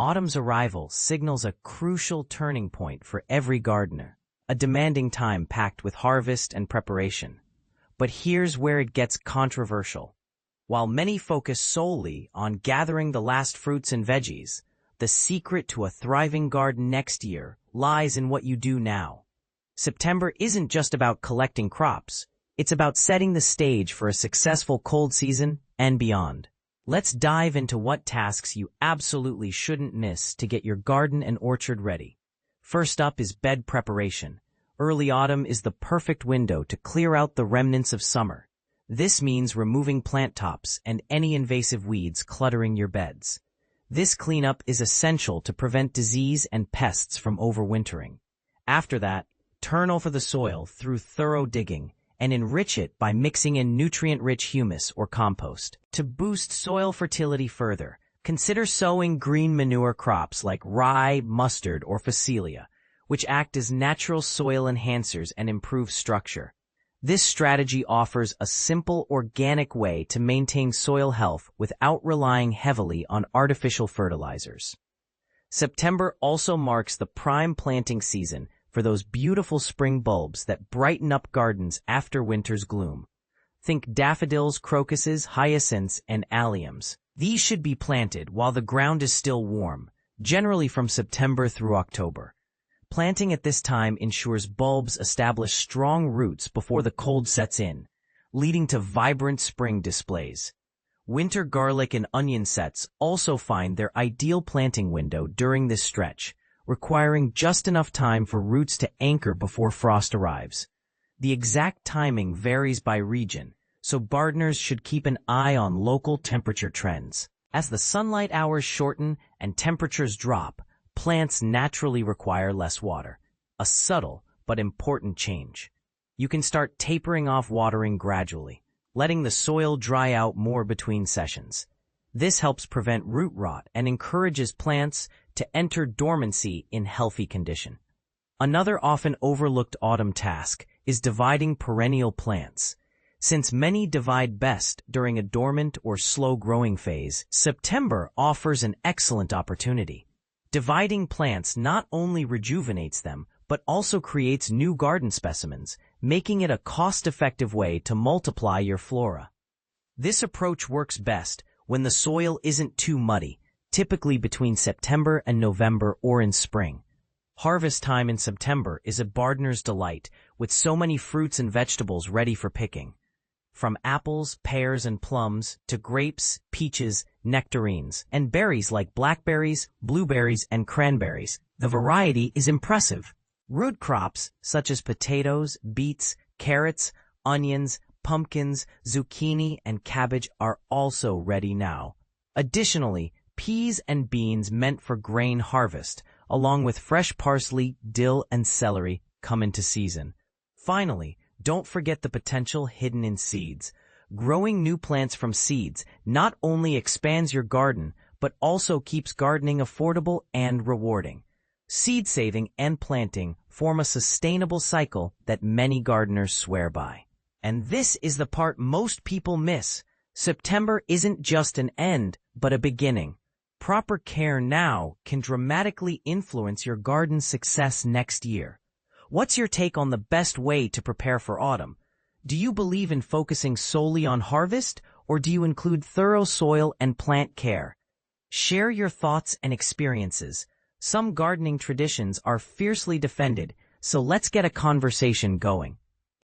Autumn's arrival signals a crucial turning point for every gardener, a demanding time packed with harvest and preparation. But here's where it gets controversial. While many focus solely on gathering the last fruits and veggies, the secret to a thriving garden next year lies in what you do now. September isn't just about collecting crops, it's about setting the stage for a successful cold season and beyond. Let's dive into what tasks you absolutely shouldn't miss to get your garden and orchard ready. First up is bed preparation. Early autumn is the perfect window to clear out the remnants of summer. This means removing plant tops and any invasive weeds cluttering your beds. This cleanup is essential to prevent disease and pests from overwintering. After that, turn over the soil through thorough digging and enrich it by mixing in nutrient-rich humus or compost. To boost soil fertility further, consider sowing green manure crops like rye, mustard, or phacelia, which act as natural soil enhancers and improve structure. This strategy offers a simple, organic way to maintain soil health without relying heavily on artificial fertilizers. September also marks the prime planting season for those beautiful spring bulbs that brighten up gardens after winter's gloom. Think daffodils, crocuses, hyacinths, and alliums. These should be planted while the ground is still warm, generally from September through October. Planting at this time ensures bulbs establish strong roots before the cold sets in, leading to vibrant spring displays. Winter garlic and onion sets also find their ideal planting window during this stretch, requiring just enough time for roots to anchor before frost arrives. The exact timing varies by region, so gardeners should keep an eye on local temperature trends. As the sunlight hours shorten and temperatures drop, plants naturally require less water, a subtle but important change. You can start tapering off watering gradually, letting the soil dry out more between sessions. This helps prevent root rot and encourages plants to enter dormancy in healthy condition. Another often overlooked autumn task is dividing perennial plants. Since many divide best during a dormant or slow-growing phase, September offers an excellent opportunity. Dividing plants not only rejuvenates them, but also creates new garden specimens, making it a cost-effective way to multiply your flora. This approach works best when the soil isn't too muddy, typically between September and November or in spring. Harvest time in September is a gardener's delight, with so many fruits and vegetables ready for picking. From apples, pears, and plums to grapes, peaches, nectarines, and berries like blackberries, blueberries, and cranberries, the variety is impressive. Root crops such as potatoes, beets, carrots, onions, pumpkins, zucchini, and cabbage are also ready now. Additionally, peas and beans meant for grain harvest, along with fresh parsley, dill, and celery, come into season. Finally, don't forget the potential hidden in seeds. Growing new plants from seeds not only expands your garden, but also keeps gardening affordable and rewarding. Seed saving and planting form a sustainable cycle that many gardeners swear by. And this is the part most people miss. September isn't just an end, but a beginning. Proper care now can dramatically influence your garden's success next year. What's your take on the best way to prepare for autumn? Do you believe in focusing solely on harvest, or do you include thorough soil and plant care? Share your thoughts and experiences. Some gardening traditions are fiercely defended, so let's get a conversation going.